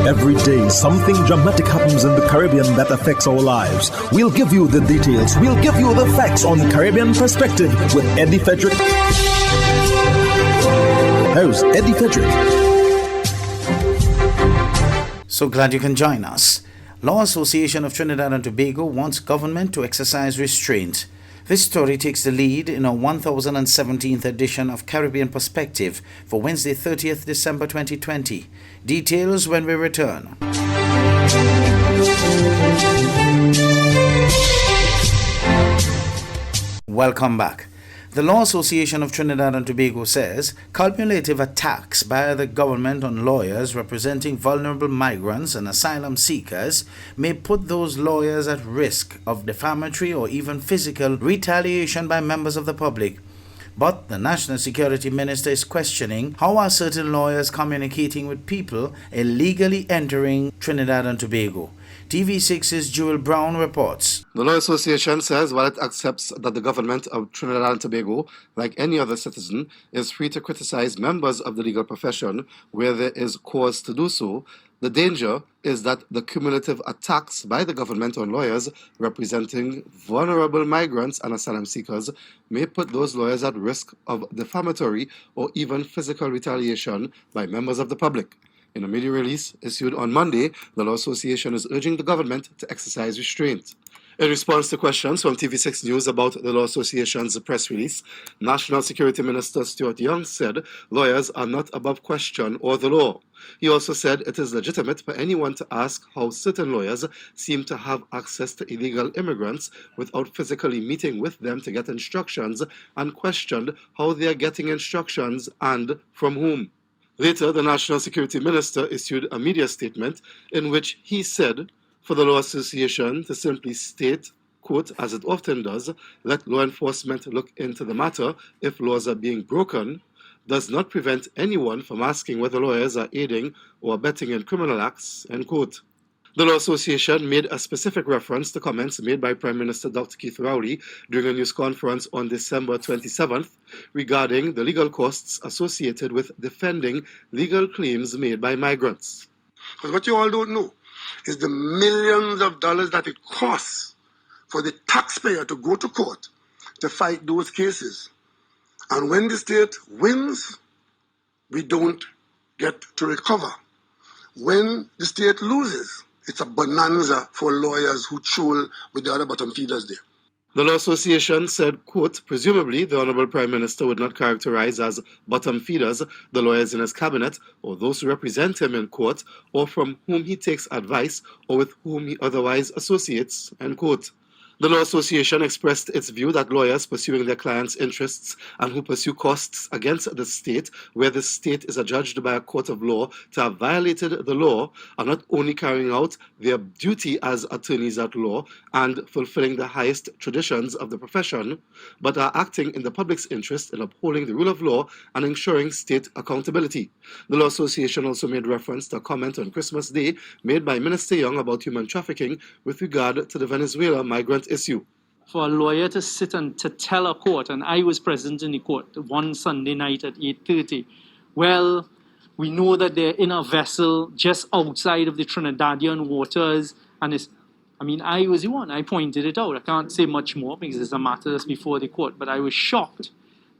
Every day, something dramatic happens in the Caribbean that affects our lives. We'll give you the details. We'll give you the facts on Caribbean Perspective with Eddie Frederick. Host Eddie Frederick. So glad you can join us. Law Association of Trinidad and Tobago wants government to exercise restraint. This story takes the lead in our 1017th edition of Caribbean Perspective for Wednesday, 30th December 2020. Details when we return. Welcome back. The Law Association of Trinidad and Tobago says cumulative attacks by the government on lawyers representing vulnerable migrants and asylum seekers may put those lawyers at risk of defamatory or even physical retaliation by members of the public. But the National Security Minister is questioning how are certain lawyers communicating with people illegally entering Trinidad and Tobago. TV6's Jewel Brown reports. The Law Association says while it accepts that the government of Trinidad and Tobago, like any other citizen, is free to criticize members of the legal profession where there is cause to do so, the danger is that the cumulative attacks by the government on lawyers representing vulnerable migrants and asylum seekers may put those lawyers at risk of defamatory or even physical retaliation by members of the public. In a media release issued on Monday, the Law Association is urging the government to exercise restraint. In response to questions from TV6 News about the Law Association's press release, National Security Minister Stuart Young said lawyers are not above question or the law. He also said it is legitimate for anyone to ask how certain lawyers seem to have access to illegal immigrants without physically meeting with them to get instructions, and questioned how they are getting instructions and from whom. Later, the National Security Minister issued a media statement in which he said for the Law Association to simply state, quote, as it often does, let law enforcement look into the matter if laws are being broken, does not prevent anyone from asking whether lawyers are aiding or abetting in criminal acts, end quote. The Law Association made a specific reference to comments made by Prime Minister Dr. Keith Rowley during a news conference on December 27th regarding the legal costs associated with defending legal claims made by migrants. Because what you all don't know is the millions of dollars that it costs for the taxpayer to go to court to fight those cases. And when the state wins, we don't get to recover. When the state loses, it's a bonanza for lawyers who troll with the other bottom feeders there. The Law Association said, quote, presumably the Honourable Prime Minister would not characterize as bottom feeders the lawyers in his cabinet or those who represent him in court or from whom he takes advice or with whom he otherwise associates, end quote. The Law Association expressed its view that lawyers pursuing their clients' interests and who pursue costs against the state where the state is adjudged by a court of law to have violated the law are not only carrying out their duty as attorneys at law and fulfilling the highest traditions of the profession, but are acting in the public's interest in upholding the rule of law and ensuring state accountability. The Law Association also made reference to a comment on Christmas Day made by Minister Young about human trafficking with regard to the Venezuela migrant issue. For a lawyer to sit and to tell a court, and I was present in the court one Sunday night at 8:30, well, we know that they're in a vessel just outside of the Trinidadian waters, and I was the one, I pointed it out. I can't say much more because it's a matter that's before the court, but I was shocked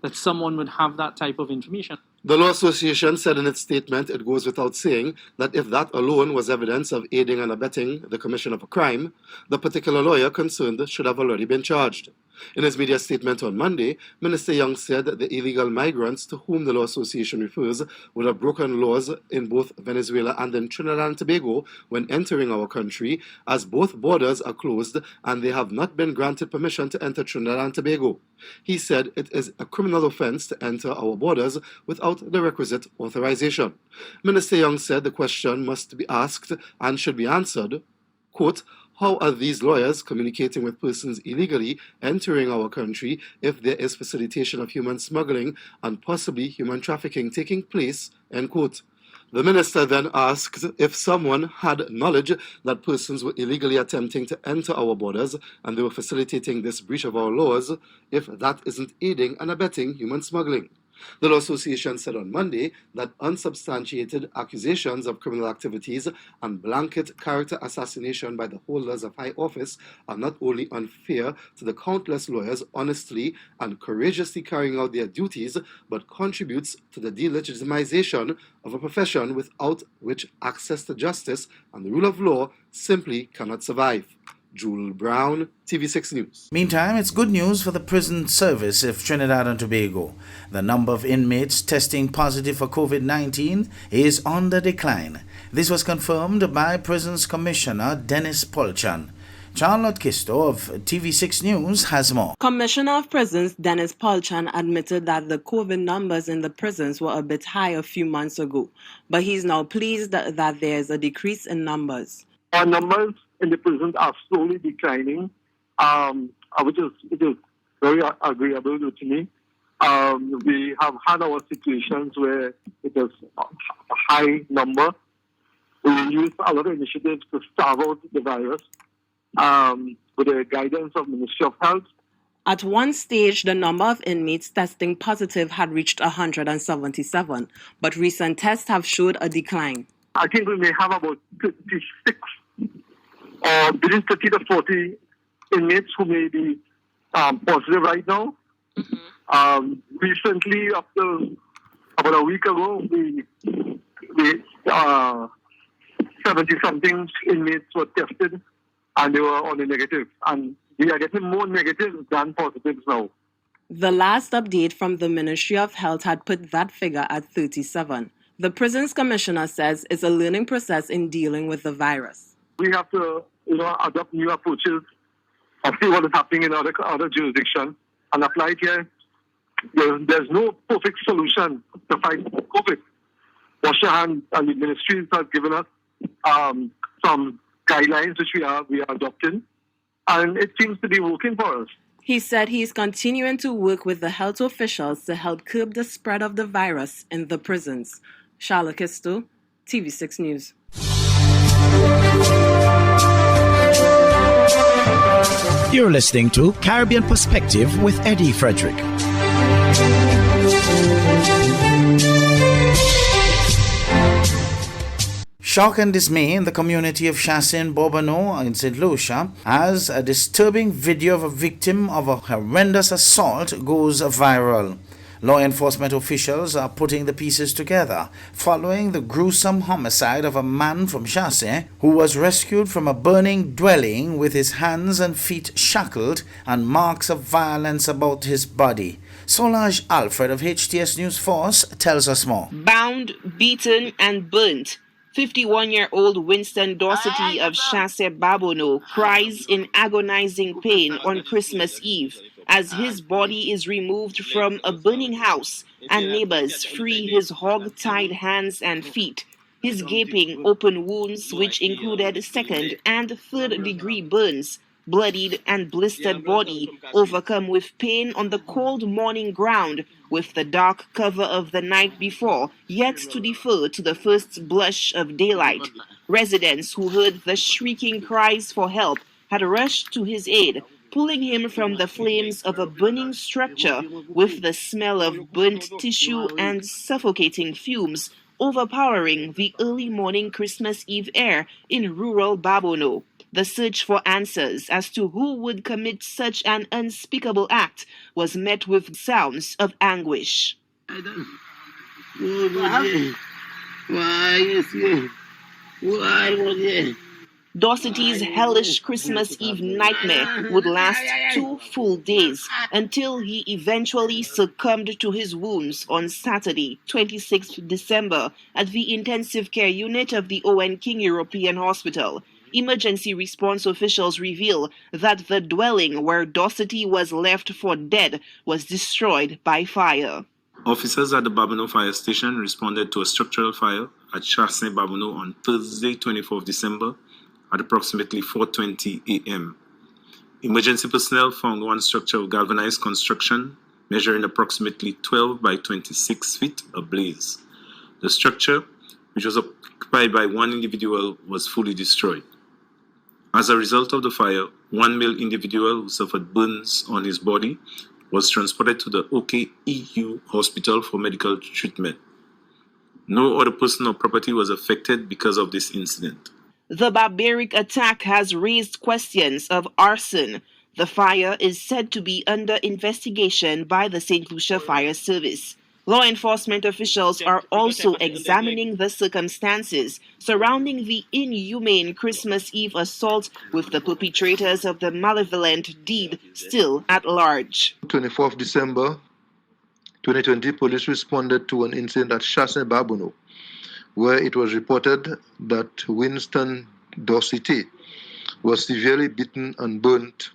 that someone would have that type of information. The Law Association said in its statement it goes without saying that if that alone was evidence of aiding and abetting the commission of a crime, the particular lawyer concerned should have already been charged. In his media statement on Monday, Minister Young said that the illegal migrants to whom the Law Association refers would have broken laws in both Venezuela and in Trinidad and Tobago when entering our country, as both borders are closed and they have not been granted permission to enter Trinidad and Tobago. He said it is a criminal offense to enter our borders without the requisite authorization. Minister Young said the question must be asked and should be answered, quote, how are these lawyers communicating with persons illegally entering our country if there is facilitation of human smuggling and possibly human trafficking taking place, end quote. The minister then asked if someone had knowledge that persons were illegally attempting to enter our borders and they were facilitating this breach of our laws, if that isn't aiding and abetting human smuggling. The Law Association said on Monday that unsubstantiated accusations of criminal activities and blanket character assassination by the holders of high office are not only unfair to the countless lawyers honestly and courageously carrying out their duties, but contributes to the delegitimization of a profession without which access to justice and the rule of law simply cannot survive. Jewel Brown, TV6 News. Meantime, it's good news for the prison service of Trinidad and Tobago. The number of inmates testing positive for COVID-19 is on the decline. This was confirmed by Prisons Commissioner Dennis Polchan. Charlotte Kisto of TV6 News has more. Commissioner of Prisons Dennis Polchan admitted that the COVID numbers in the prisons were a bit high a few months ago, but he's now pleased that there is a decrease in numbers. Our numbers in the prisons are slowly declining, which is very agreeable to me. We have had our situations where it is a high number. We used a lot of initiatives to starve out the virus with the guidance of Ministry of Health. At one stage, the number of inmates testing positive had reached 177, but recent tests have showed a decline. I think we may have about 36 or between 30 to 40 inmates who may be positive right now. Recently, up to about a week ago, we 70-something inmates were tested and they were on the negative. And we are getting more negatives than positives now. The last update from the Ministry of Health had put that figure at 37. The Prisons Commissioner says it's a learning process in dealing with the virus. We have to, adopt new approaches and see what is happening in other jurisdictions and apply it here. There's no perfect solution to fight COVID. Wash your hands, and the ministries have given us some guidelines which we are adopting, and it seems to be working for us. He said he is continuing to work with the health officials to help curb the spread of the virus in the prisons. Charlotte Kisto, TV6 News. You're listening to Caribbean Perspective with Eddie Frederick. Shock and dismay in the community of Chassin Bourbonneau in St. Lucia as a disturbing video of a victim of a horrendous assault goes viral. Law enforcement officials are putting the pieces together following the gruesome homicide of a man from Chassin who was rescued from a burning dwelling with his hands and feet shackled and marks of violence about his body. Solage Alfred of HTS News Force tells us more. Bound, beaten and burnt, 51-year-old Winston Dorsety of Chassin Bourbonneau cries in agonizing pain on Christmas Eve as his body is removed from a burning house and neighbors free his hog-tied hands and feet. His gaping open wounds, which included second and third degree burns, bloodied and blistered body, overcome with pain on the cold morning ground, with the dark cover of the night before yet to defer to the first blush of daylight. Residents who heard the shrieking cries for help had rushed to his aid, pulling him from the flames of a burning structure with the smell of burnt tissue and suffocating fumes overpowering the early morning Christmas Eve air in rural Bourbonneau. The search for answers as to who would commit such an unspeakable act was met with sounds of anguish. Dorsety's hellish Christmas Eve nightmare would last 2 full days until he eventually succumbed to his wounds on Saturday, 26th December, at the intensive care unit of the Owen King European Hospital. Emergency response officials reveal that the dwelling where Dorsety was left for dead was destroyed by fire. Officers at the Bourbonneau Fire Station responded to a structural fire at Chassin Bourbonneau on Thursday, 24th December at approximately 4:20 a.m. Emergency personnel found one structure of galvanized construction measuring approximately 12 by 26 feet ablaze. The structure, which was occupied by one individual, was fully destroyed. As a result of the fire, one male individual who suffered burns on his body was transported to the OKEU hospital for medical treatment. No other person or property was affected because of this incident. The barbaric attack has raised questions of arson. The fire is said to be under investigation by the St. Lucia Fire Service. Law enforcement officials are also examining the circumstances surrounding the inhumane Christmas Eve assault, with the perpetrators of the malevolent deed still at large. 24th December 2020, police responded to an incident at Chassin Babono, where it was reported that Winston Dorsey was severely beaten and burnt.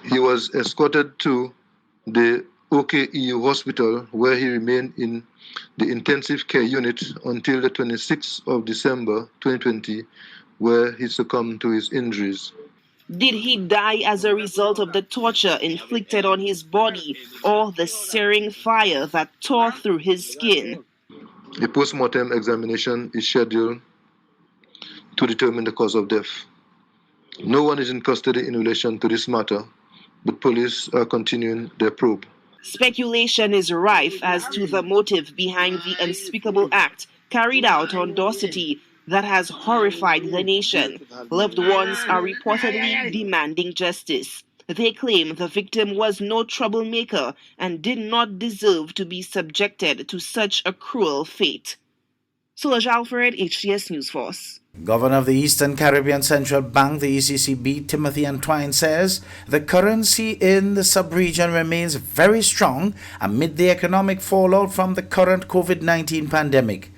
He was escorted to the OKEU hospital, where he remained in the intensive care unit until the 26th of December 2020, where he succumbed to his injuries. Did he die as a result of the torture inflicted on his body or the searing fire that tore through his skin? A post-mortem examination is scheduled to determine the cause of death. No one is in custody in relation to this matter, but police are continuing their probe. Speculation is rife as to the motive behind the unspeakable act carried out on Dorsey that has horrified the nation. Loved ones are reportedly demanding justice. They claim the victim was no troublemaker and did not deserve to be subjected to such a cruel fate. Solange Alfred, HTS News Force. Governor of the Eastern Caribbean Central Bank, the ECCB, Timothy Antwine, says the currency in the sub-region remains very strong amid the economic fallout from the current COVID-19 pandemic.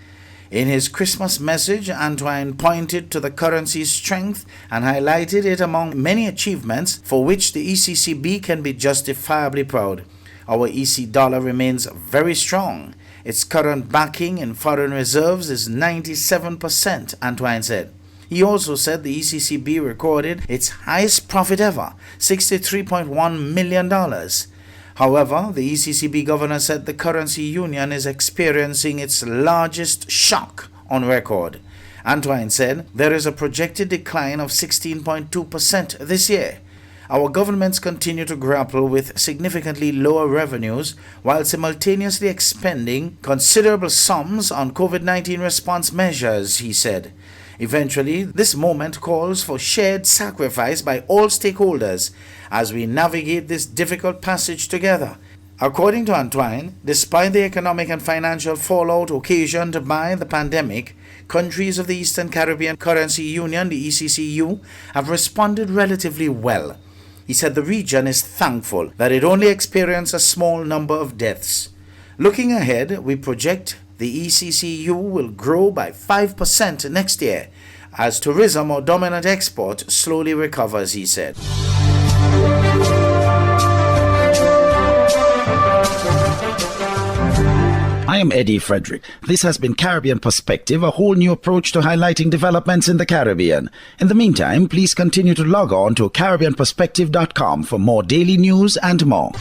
In his Christmas message, Antwine pointed to the currency's strength and highlighted it among many achievements for which the ECCB can be justifiably proud. Our EC dollar remains very strong. Its current backing in foreign reserves is 97%, Antwine said. He also said the ECCB recorded its highest profit ever, $63.1 million. However, the ECCB governor said the currency union is experiencing its largest shock on record. Antwine said there is a projected decline of 16.2% this year. Our governments continue to grapple with significantly lower revenues while simultaneously expending considerable sums on COVID-19 response measures, he said. Eventually, this moment calls for shared sacrifice by all stakeholders as we navigate this difficult passage together. According to Antwine, despite the economic and financial fallout occasioned by the pandemic, countries of the Eastern Caribbean Currency Union, the ECCU, have responded relatively well. He said the region is thankful that it only experienced a small number of deaths. Looking ahead, we project the ECCU will grow by 5% next year as tourism or dominant export slowly recovers, he said. I am Eddie Frederick. This has been Caribbean Perspective, a whole new approach to highlighting developments in the Caribbean. In the meantime, please continue to log on to CaribbeanPerspective.com for more daily news and more.